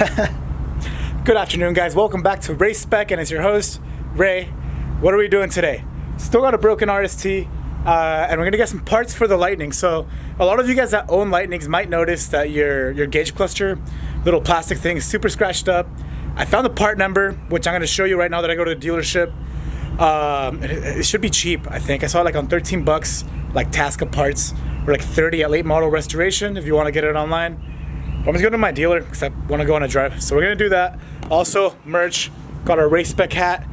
Good afternoon, guys. Welcome back to Race Spec, and it's your host, Ray. What are we doing today? Still got a broken RST, and we're gonna get some parts for the Lightning. So a lot of you guys that own Lightnings might notice that your gauge cluster, little plastic thing, is super scratched up. I found the part number, which I'm gonna show you right now that I go to the dealership. It should be cheap, I think. I saw it like on 13 bucks, like Tasca parts, or like 30 at Late Model Restoration if you want to get it online. I'm just going to my dealer because I want to go on a drive. So we're going to do that. Also, merch. Got our Race Spec hat.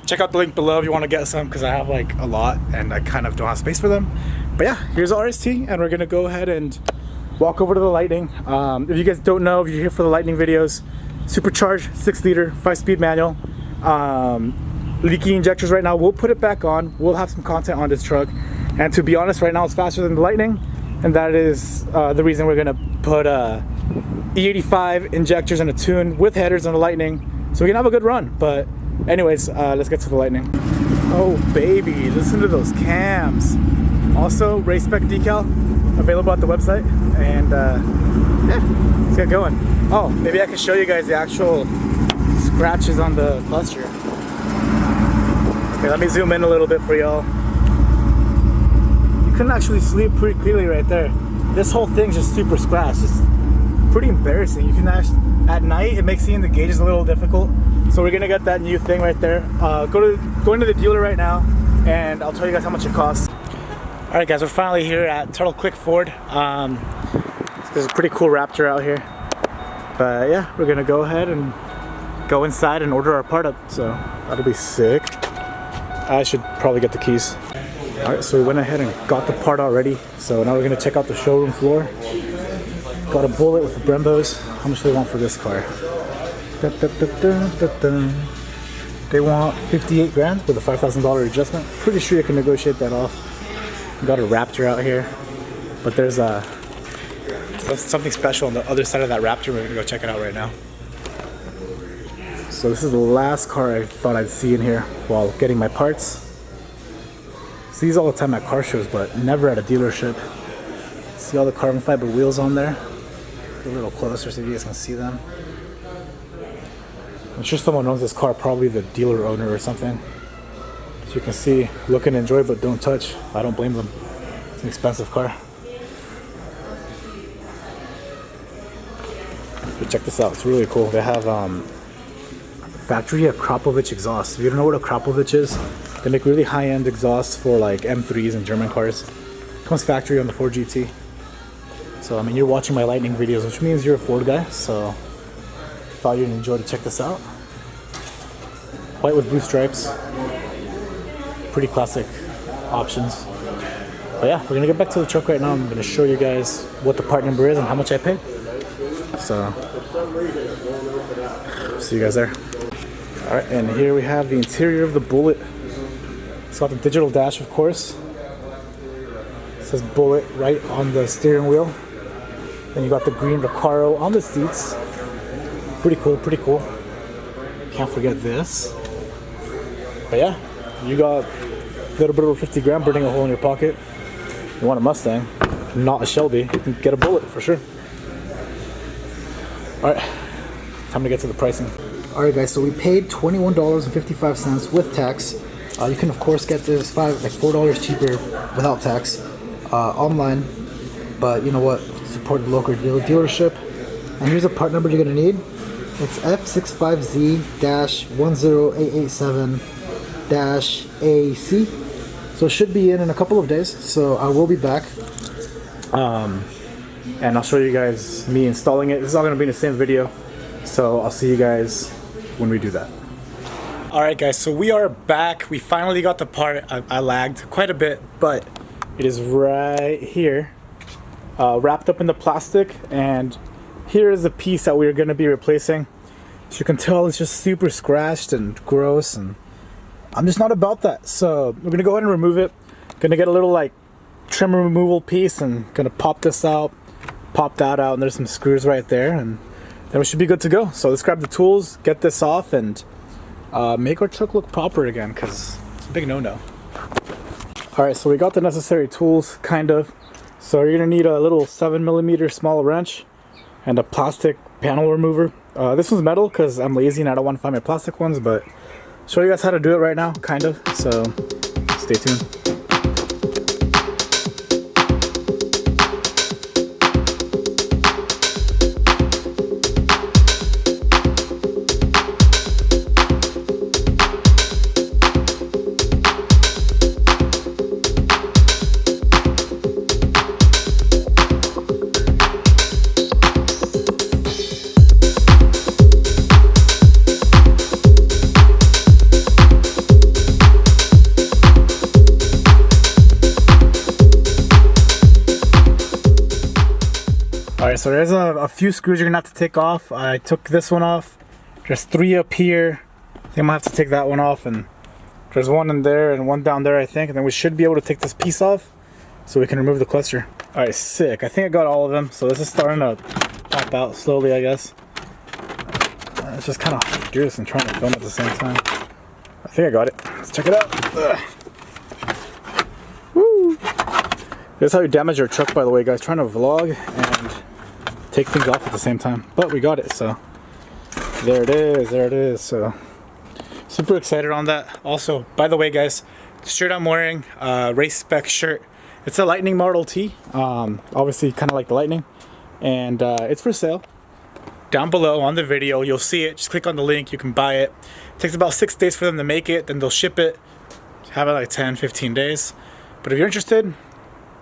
Check out the link below if you want to get some, because I have like a lot and I kind of don't have space for them. But yeah, here's the RST, and we're going to go ahead and walk over to the Lightning. If you guys don't know, if you're here for the Lightning videos, supercharged 6-liter 5-speed manual. Leaky injectors right now. We'll put it back on. We'll have some content on this truck. And to be honest, right now it's faster than the Lightning. And that is the reason we're gonna put E85 injectors in a tune with headers on the Lightning, so we can have a good run. But anyways, let's get to the Lightning. Oh baby, listen to those cams. Also, Race Spec decal available at the website, and yeah, let's get going. Oh, maybe I can show you guys the actual scratches on the cluster. Okay, let me zoom in a little bit for y'all. You couldn't actually see it pretty clearly right there. This whole thing's just super scratched. It's pretty embarrassing. You can actually, at night, it makes seeing the gauges a little difficult. So we're gonna get that new thing right there. Going to the dealer right now, and I'll tell you guys how much it costs. All right, guys, we're finally here at Turtle Quick Ford. There's a pretty cool Raptor out here. But yeah, we're gonna go ahead and go inside and order our part up. So that'll be sick. I should probably get the keys. Alright, so we went ahead and got the part already. So now we're going to check out the showroom floor. Got a Bullet with the Brembos. How much do they want for this car? They want 58 grand with a $5,000 adjustment. Pretty sure you can negotiate that off. Got a Raptor out here. But there's something special on the other side of that Raptor. We're going to go check it out right now. So this is the last car I thought I'd see in here while getting my parts. See these all the time at car shows, but never at a dealership. See all the carbon fiber wheels on there? Get a little closer so you guys can see them. I'm sure someone owns this car, probably the dealer owner or something. So you can see, look and enjoy, but don't touch. I don't blame them. It's an expensive car. But check this out, it's really cool. They have factory Krapovich exhaust. If you don't know what a Krapovich is, they make really high-end exhausts for like M3s and German cars. Comes factory on the Ford GT. So I mean, you're watching my Lightning videos, which means you're a Ford guy, so thought you'd enjoy to check this out. White with blue stripes. Pretty classic options. But yeah, we're gonna get back to the truck right now. I'm gonna show you guys what the part number is and how much I paid. So see you guys there. All right, and here we have the interior of the Bullet. It's got the digital dash, of course. It says Bullet right on the steering wheel. Then you got the green Recaro on the seats. Pretty cool, pretty cool. Can't forget this. But yeah, you got a little bit over 50 grand burning a hole in your pocket. You want a Mustang, not a Shelby, you can get a Bullet for sure. All right, time to get to the pricing. All right, guys, so we paid $21.55 with tax. You can, of course, get this like $4 cheaper without tax online. But you know what? Support the local dealership. And here's a part number you're going to need. It's F65Z-10887-AC. So it should be in a couple of days. So I will be back. And I'll show you guys me installing it. This is all going to be in the same video. So I'll see you guys when we do that. Alright guys, so we are back. We finally got the part. I lagged quite a bit, but it is right here, wrapped up in the plastic, and here is the piece that we're going to be replacing. So you can tell it's just super scratched and gross, and I'm just not about that. So we're going to go ahead and remove it. Gonna get a little like trim removal piece and gonna pop this out, pop that out, and there's some screws right there, and then we should be good to go. So let's grab the tools, get this off, and make our truck look proper again, because it's a big no-no. Alright, so we got the necessary tools, kind of. So you're gonna need a little 7mm small wrench and a plastic panel remover. This one's metal because I'm lazy and I don't want to find my plastic ones, but show you guys how to do it right now, kind of. So stay tuned. Alright, so there's a few screws you're gonna have to take off. I took this one off. There's 3 up here. I think I'm gonna have to take that one off, and there's one in there and one down there, I think. And then we should be able to take this piece off so we can remove the cluster. Alright, sick. I think I got all of them. So this is starting to pop out slowly, I guess. It's just kind of do this and trying to film at the same time. I think I got it. Let's check it out. Ugh. Woo! This is how you damage your truck, by the way, guys. Trying to vlog and take things off at the same time, but we got it. So there it is. So super excited on that. Also, by the way, guys, the shirt I'm wearing, race spec shirt, it's a Lightning Model T, obviously kind of like the Lightning, and it's for sale. Down below on the video you'll see it. Just click on the link, you can buy it. It takes about 6 days for them to make it, then they'll ship it. Have it like 10-15 days, but if you're interested,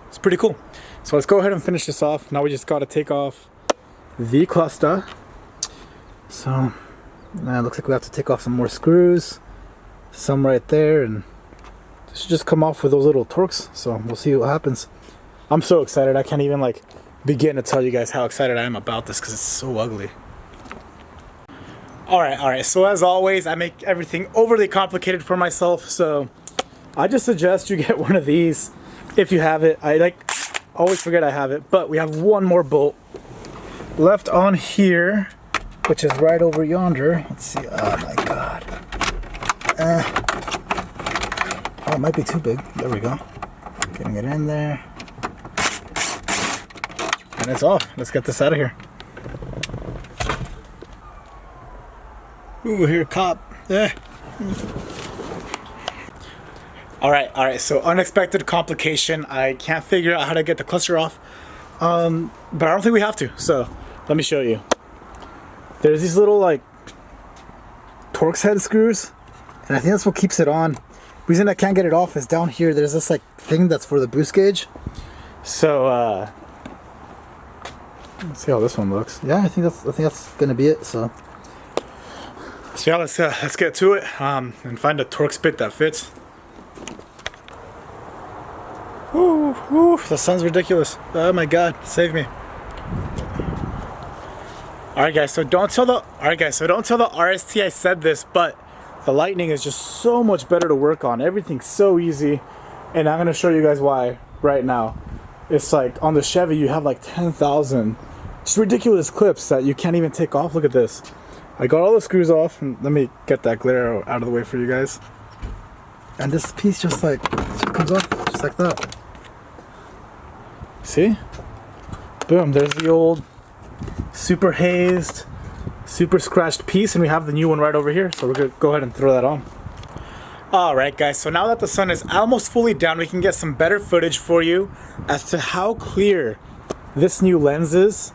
it's pretty cool. So let's go ahead and finish this off. Now we just got to take off the cluster. So now it looks like we have to take off some more screws, some right there, and this should just come off with those little Torx. So we'll see what happens. I'm so excited. I can't even like begin to tell you guys how excited I am about this because it's so ugly. All right. So as always, I make everything overly complicated for myself. So I just suggest you get one of these if you have it. I always forget I have it, but we have one more bolt left on here, which is right over yonder. Let's see. Oh my god. Oh, it might be too big. There we go. Getting it in there. And it's off. Let's get this out of here. Ooh, here, cop. Alright, so unexpected complication. I can't figure out how to get the cluster off. But I don't think we have to, so let me show you. There's these little like Torx head screws, and I think that's what keeps it on. Reason I can't get it off is down here there's this like thing that's for the boost gauge. So let's see how this one looks. Yeah, I think that's gonna be it. So yeah, let's get to it and find a Torx bit that fits. Ooh, that sounds ridiculous. Oh my god, save me. Alright guys, so don't tell the RST I said this, but the Lightning is just so much better to work on. Everything's so easy, and I'm gonna show you guys why right now. It's like on the Chevy you have like 10,000 just ridiculous clips that you can't even take off. Look at this. I got all the screws off, and let me get that glare out of the way for you guys. And this piece just comes off just like that. See? Boom, there's the old super hazed, super scratched piece, and we have the new one right over here. So we're gonna go ahead and throw that on. Alright guys, so now that the sun is almost fully down, we can get some better footage for you as to how clear this new lens is.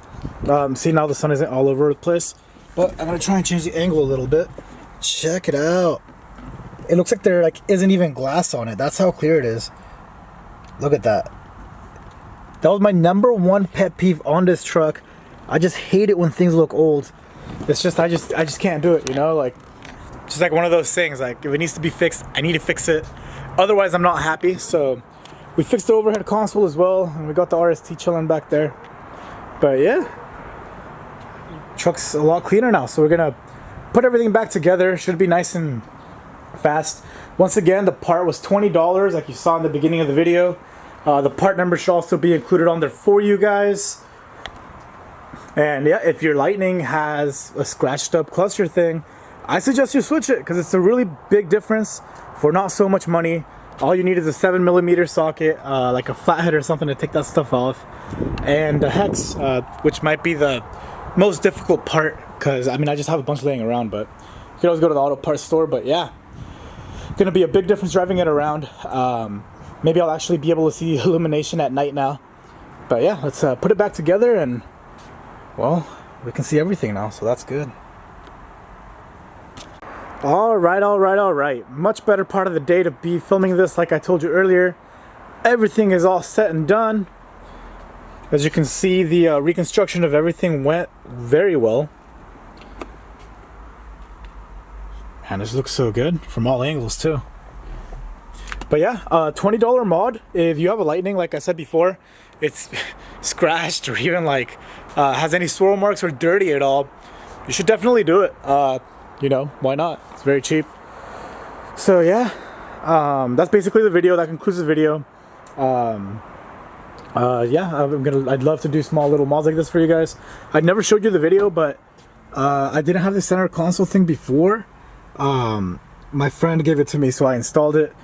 See, now the sun isn't all over the place, but I'm gonna try and change the angle a little bit. Check it out. It looks like there isn't even glass on it. That's how clear it is. Look at that. That was my #1 pet peeve on this truck. I just hate it when things look old. It's just I just can't do it, you know, like just like one of those things, like if it needs to be fixed, I need to fix it. Otherwise I'm not happy. So we fixed the overhead console as well, and we got the RST chilling back there. But yeah, truck's a lot cleaner now, so we're gonna put everything back together. Should be nice and fast. Once again, the part was $20 like you saw in the beginning of the video. The part number should also be included on there for you guys. And yeah, if your Lightning has a scratched up cluster thing, I suggest you switch it because it's a really big difference for not so much money. All you need is a 7mm socket, like a flathead or something to take that stuff off, and a hex, which might be the most difficult part, because I mean I just have a bunch laying around, but you can always go to the auto parts store. But yeah, gonna be a big difference driving it around. Maybe I'll actually be able to see illumination at night now. But yeah, let's put it back together, and well, we can see everything now, so that's good. All right. Much better part of the day to be filming this. Like I told you earlier, everything is all set and done. As you can see, the reconstruction of everything went very well. And this looks so good from all angles too. But yeah, $20 mod. If you have a Lightning, like I said before, it's scratched or even like has any swirl marks or dirty at all, you should definitely do it. You know, why not? It's very cheap. So yeah, that's basically the video. That concludes the video. Yeah, I'd love to do small little mods like this for you guys. I never showed you the video, but I didn't have the center console thing before. My friend gave it to me, so I installed it.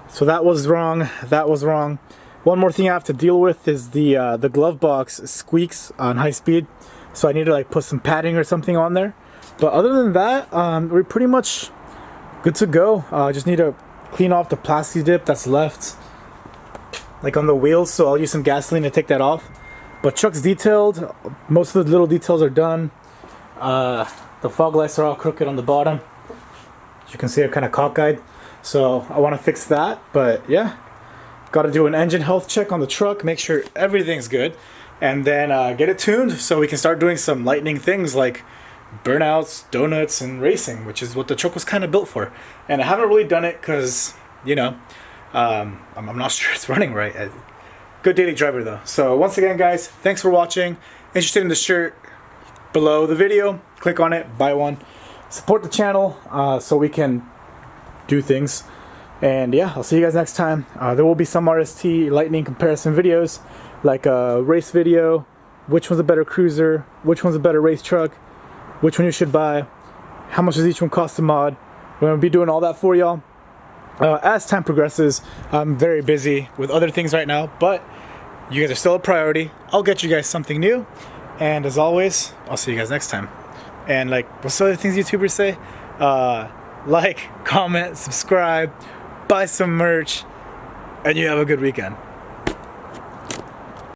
So that was wrong. One more thing I have to deal with is the glove box squeaks on high speed, so I need to like put some padding or something on there. But other than that, we're pretty much good to go. Just need to clean off the plasti dip that's left, like on the wheels, so I'll use some gasoline to take that off. But truck's detailed. Most of the little details are done. The fog lights are all crooked on the bottom. As you can see, they're kind of cockeyed, so I want to fix that. But yeah, got to do an engine health check on the truck, make sure everything's good, and then get it tuned so we can start doing some Lightning things like burnouts, donuts, and racing, which is what the truck was kind of built for. And I haven't really done it because, you know, I'm not sure it's running right. Good daily driver though. So once again, guys, thanks for watching. Interested in the shirt? Below the video, click on it, buy one. Support the channel so we can do things. And yeah, I'll see you guys next time. There will be some RST Lightning comparison videos, like a race video, which one's a better cruiser, which one's a better race truck, which one you should buy, how much does each one cost to mod. We're going to be doing all that for y'all. As time progresses, I'm very busy with other things right now, but you guys are still a priority. I'll get you guys something new, and as always, I'll see you guys next time. And like, what's the other things YouTubers say? Like, comment, subscribe, buy some merch, and you have a good weekend.